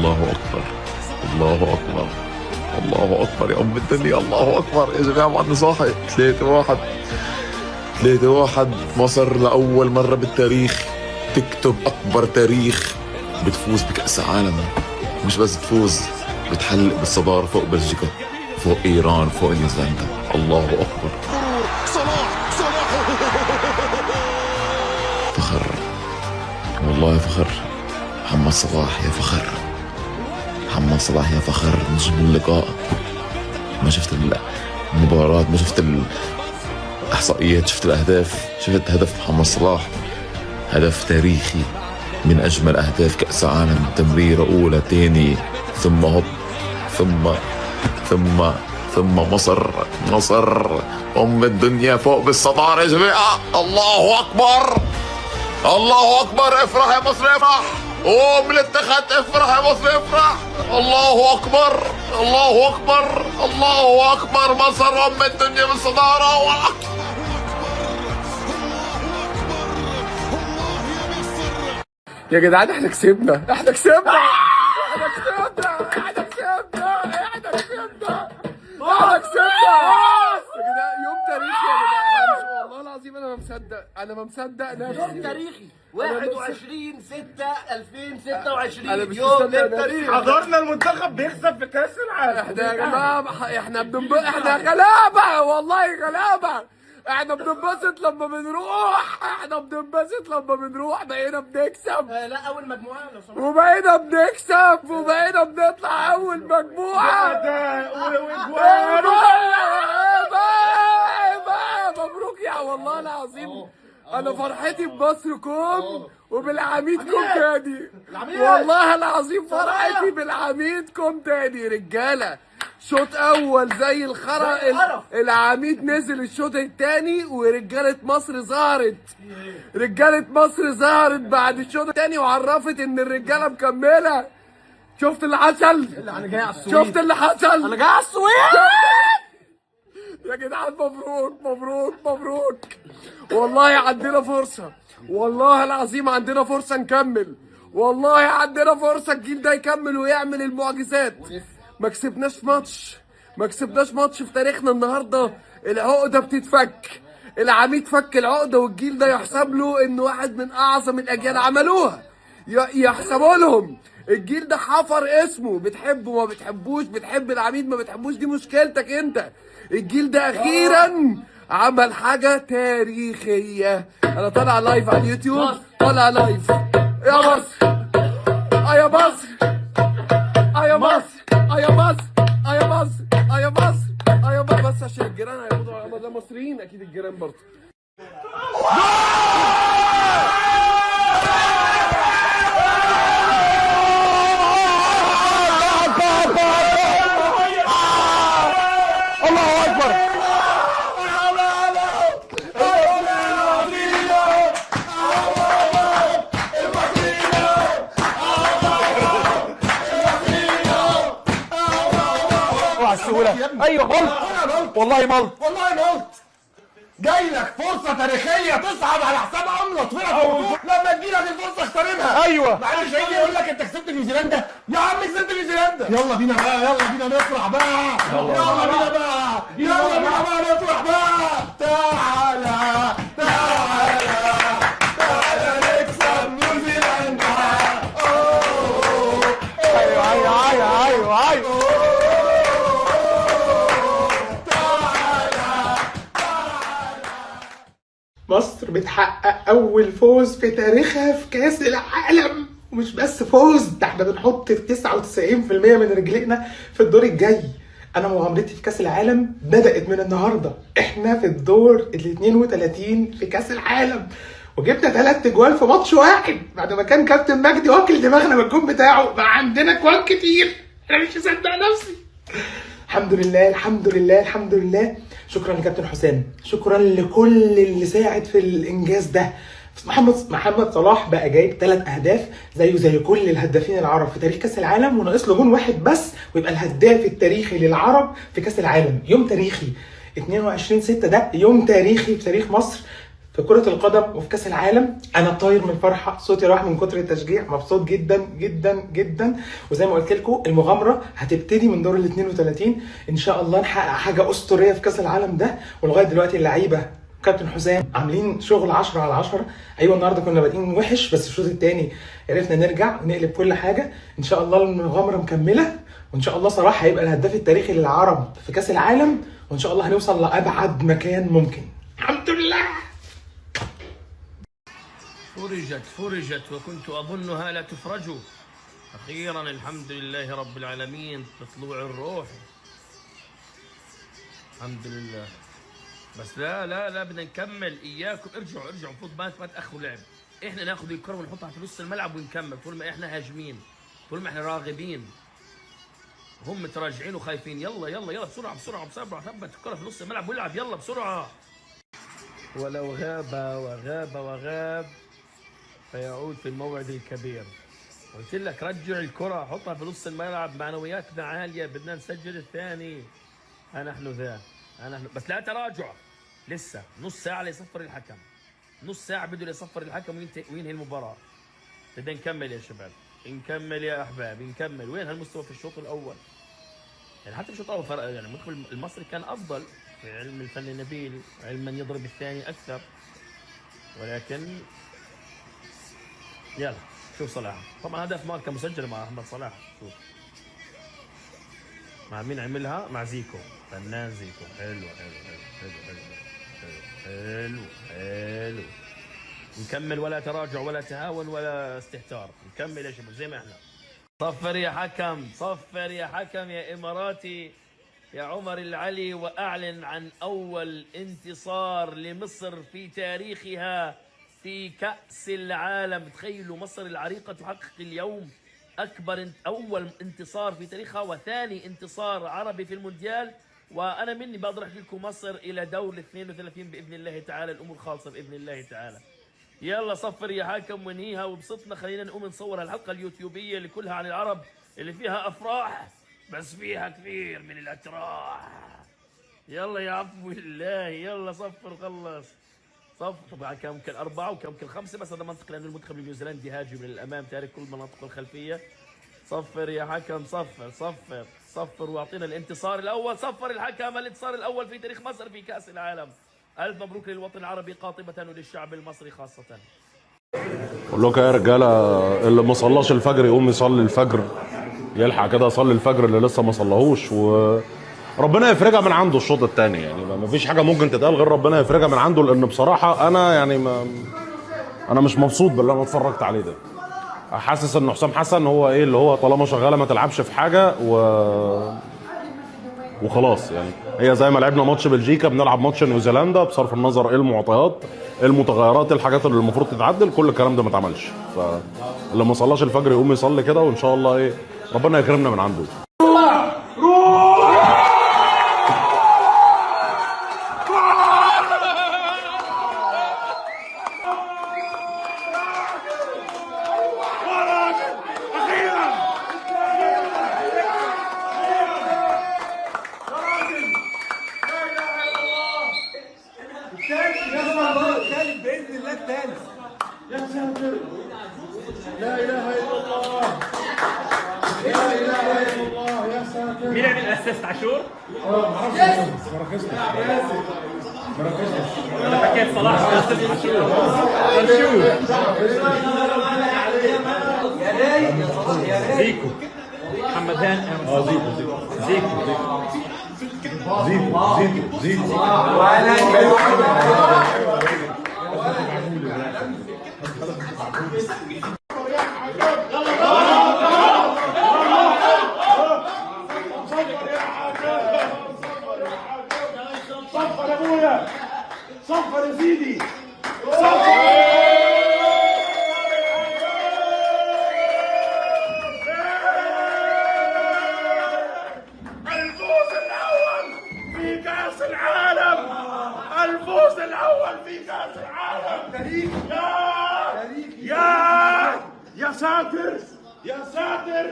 الله أكبر، الله أكبر، الله أكبر يا أم الدنيا، الله أكبر يا جماعة. بعدني صاحي. 3-1، 3-1. مصر لأول مرة بالتاريخ تكتب أكبر تاريخ بتفوز بكأس العالم. مش بس تفوز، بتحلق بالصدارة فوق بلجيكا، فوق إيران، فوق نيوزيلندا. الله أكبر. فخر والله، فخر. محمد صلاح يا فخر، محمد صلاح يا فخر. نجم اللقاء. ما شفت المباراة، ما شفت الإحصائيات، شفت الأهداف. شفت هدف محمد صلاح، هدف تاريخي من أجمل أهداف كأس العالم. تمريرة أولى، تاني، ثم هوب، ثم مصر أم الدنيا فوق بالصدارة يا جماعة. الله أكبر، الله أكبر. افرح يا مصر، افرح. قوم للتخت، افرح يا مصر، افرح. الله أكبر، الله أكبر، الله أكبر. مصر أم الدنيا بالصدارة. يا جدعان احنا كسبنا، احنا كسبنا، احنا كسبنا، احنا كسبنا، احنا كسبنا، احنا كسبنا. يا جدعان يوم تاريخي يا جدعان، والله العظيم انا ما مصدق، انا ما مصدق نفسي. يوم تاريخي 21/6/2026. أنا مش يوم مصدق للتاريخ. حضرنا المنتخب بيكسب في كاس العالم. احنا يا جماعه احنا غلابه، والله غلابه. احنا بننبسط لما بنروح، احنا بننبسط لما بنروح. بقينا بنكسب، لا اول مجموعه لو سمحت. وبقينا بنكسب، وبقينا بنطلع اول مجموعه. مبروك يا والله العظيم. انا فرحتي بمصركم وبالعميدكم تاني، والله العظيم فرحتي بالعميدكم تاني. رجاله شوط اول زي الخرا، العميد نزل الشوط التاني ورجاله مصر ظهرت. رجاله مصر ظهرت بعد الشوط التاني وعرفت ان الرجاله مكمله. شفت اللي حصل؟ انا جاي على السويد. شفت اللي حصل؟ انا جاي على السويد. يا جدعان مبروك، مبروك، مبروك. والله عندنا فرصة، والله العظيم عندنا فرصة نكمل، والله عندنا فرصة الجيل ده يكمل ويعمل المعجزات. ما كسبناش ماتش، ما كسبناش ماتش في تاريخنا. النهارده العقدة بتتفك، العميد فك العقدة، والجيل ده يحسب له انه واحد من اعظم الاجيال عملوها. يحسبوا لهم. الجيل ده حفر اسمه، بتحبه ما بتحبوش، بتحب العميد ما بتحبوش، دي مشكلتك انت. الجيل ده اخيرا عمل حاجة تاريخية. انا طالع لايف على اليوتيوب، طالع لايف. يا مصر، يا مصر، يا مصر، يا مصر، يا مصر، يا مصر، يا مصر. بس عشان الجيران هيقولوا ده مصريين، اكيد الجيران برضه. الله اكبر. ايوه ملط، والله ملط، والله ملط. جاي لك فرصة تاريخية تصعد على حساب أملط فينا. لما تجي لك الفرصة اغتنمها. ايوه. معلش هيجي يقول لك أنت كسبت نيوزيلندا. يا عم كسبت نيوزيلندا. يلا بينا بقى، يلا بينا نفرح بقى. يلا بينا بقى، يلا بينا بقى نفرح بقى. تعالى تعالى تعالى نكسب نيوزيلندا. ايوه ايوه ايوه ايوه. مصر بتحقق أول فوز في تاريخها في كأس العالم. ومش بس فوز، ده احنا بنحط 99% من رجلينا في الدور الجاي. أنا مغامرتي في كأس العالم بدأت من النهاردة. احنا في الدور ال 32 في كأس العالم، وجبنا 3 جوال في ماتش واحد بعد ما كان كابتن مجدي واكل دماغنا بالجون بتاعه. بقى عندنا جوال كتير، أنا مش مصدق نفسي. الحمد لله، الحمد لله، الحمد لله. شكرا لكابتن حسام، شكرا لكل اللي ساعد في الانجاز ده. محمد صلاح بقى جايب 3 اهداف زيه زي كل الهدافين العرب في تاريخ كاس العالم، وناقص له جون واحد بس ويبقى الهداف التاريخي للعرب في كاس العالم. يوم تاريخي 22/6 ده يوم تاريخي في تاريخ مصر. في كرة القدم وفي كأس العالم. أنا طاير من الفرحة، صوتي راح من كتر التشجيع، مبسوط جدا جدا جدا. وزي ما قلت لكم المغامرة هتبتدي من دور ال 32 إن شاء الله، نحقق حاجة أسطورية في كأس العالم ده. ولغاية دلوقتي اللعيبة كابتن حسام عاملين شغل 10 على 10. أيوة النهارده كنا بادئين وحش، بس الشوط الثاني عرفنا نرجع ونقلب كل حاجة. إن شاء الله المغامرة مكملة، وإن شاء الله صلاح هيبقى الهداف التاريخي للعرب في كأس العالم، وإن شاء الله هنوصل لأبعد مكان ممكن. الحمد لله. فرجت وكنت أظنها لا تفرج. أخيرا الحمد لله رب العالمين بطلوع الروح. الحمد لله. بس لا بدنا نكمل. إياكم ارجعوا المفروض ما تأخروا لعب. إحنا ناخذ الكرة ونحطها في نص الملعب ونكمل طول ما إحنا هاجمين، طول ما إحنا راغبين. هم متراجعين وخايفين. يلا بسرعة ثبت الكرة في نص الملعب والعب يلا بسرعة. ولو غاب فيعود في الموعد الكبير. قلت لك رجع الكرة، حطها في نص الملعب، معنوياتنا عالية، بدنا نسجل الثاني. نحن بس لا تراجع، لسه نص ساعة ليصفر الحكم، نص ساعة بده يصفر الحكم وينهي المباراة. بدنا نكمل يا شباب، نكمل يا أحباب، نكمل. وين هالمستوى في الشوط الأول؟ يعني حتى في الشوط الأول فرق، يعني المنتخب المصري كان أفضل في علم الفن النبيل، علم من يضرب الثاني أكثر. ولكن يلا شوف صلاح، طبعا هدف ماركة مسجل مع أحمد صلاح. شوف مع مين عملها؟ مع زيكو، فنان زيكو. حلو. نكمل، ولا تراجع ولا تهاون ولا استهتار. نكمل يا شباب زي ما احنا. صفر يا حكم يا إماراتي يا عمر العلي، وأعلن عن أول انتصار لمصر في تاريخها في كأس العالم. تخيلوا مصر العريقة تحقق اليوم أول انتصار في تاريخها وثاني انتصار عربي في المونديال. وأنا مني بقدر أحكي لكم مصر إلى دور 32 بإذن الله تعالى، الأمور خالصة بإذن الله تعالى. يلا صفر يا حكم ونهيها وبسطنا. خلينا نقوم نصور الحلقة اليوتيوبية اللي كلها عن العرب، اللي فيها أفراح بس فيها كثير من الأتراح. يلا يا عفو الله، يلا صفر خلص. طبعا كان ممكن 4 وكان ممكن 5، بس هذا منطق لأنه المنتخب النيوزيلندي هاجم للأمام، تارك كل مناطقه الخلفية. صفر يا حكم، صفر واعطينا الانتصار الأول. صفر الحكم الانتصار الأول في تاريخ مصر في كأس العالم. ألف مبروك للوطن العربي قاطبة وللشعب المصري خاصة. بقول لكم يا رجاله، اللي ما صلاش الفجر يقوم يصلي الفجر، يلحق كده يصلي الفجر اللي لسه ما صلاهوش، وربنا يفرجها من عنده الشوط الثاني. يعني ما فيش حاجه ممكن تتقال غير ربنا يفرجها من عنده، لان بصراحه انا يعني انا مش مبسوط باللي انا اتفرجت عليه ده. حاسس ان حسام حسن هو ايه اللي هو طالما شغاله ما تلعبش في حاجه وخلاص. يعني هي زي ما لعبنا ماتش بلجيكا بنلعب ماتش نيوزيلندا، بصرف النظر ايه المعطيات، ايه المتغيرات، الحاجات اللي المفروض تتعدل، كل الكلام ده ما اتعملش. فاللي ما صلاش الفجر يقوم يصلي كده، وان شاء الله ايه ربنا يكرمنا من عنده. مين عمل اسيست عاشور؟ انا حكيت صلاح اسيست عاشور. زيكو محمد هاني. زيكو صفر يا ابويا، صفر يا سيدي، صفر. الفوز الاول في كاس العالم، الفوز الاول في كاس العالم. تاريخ يا ساتر يا ساتر.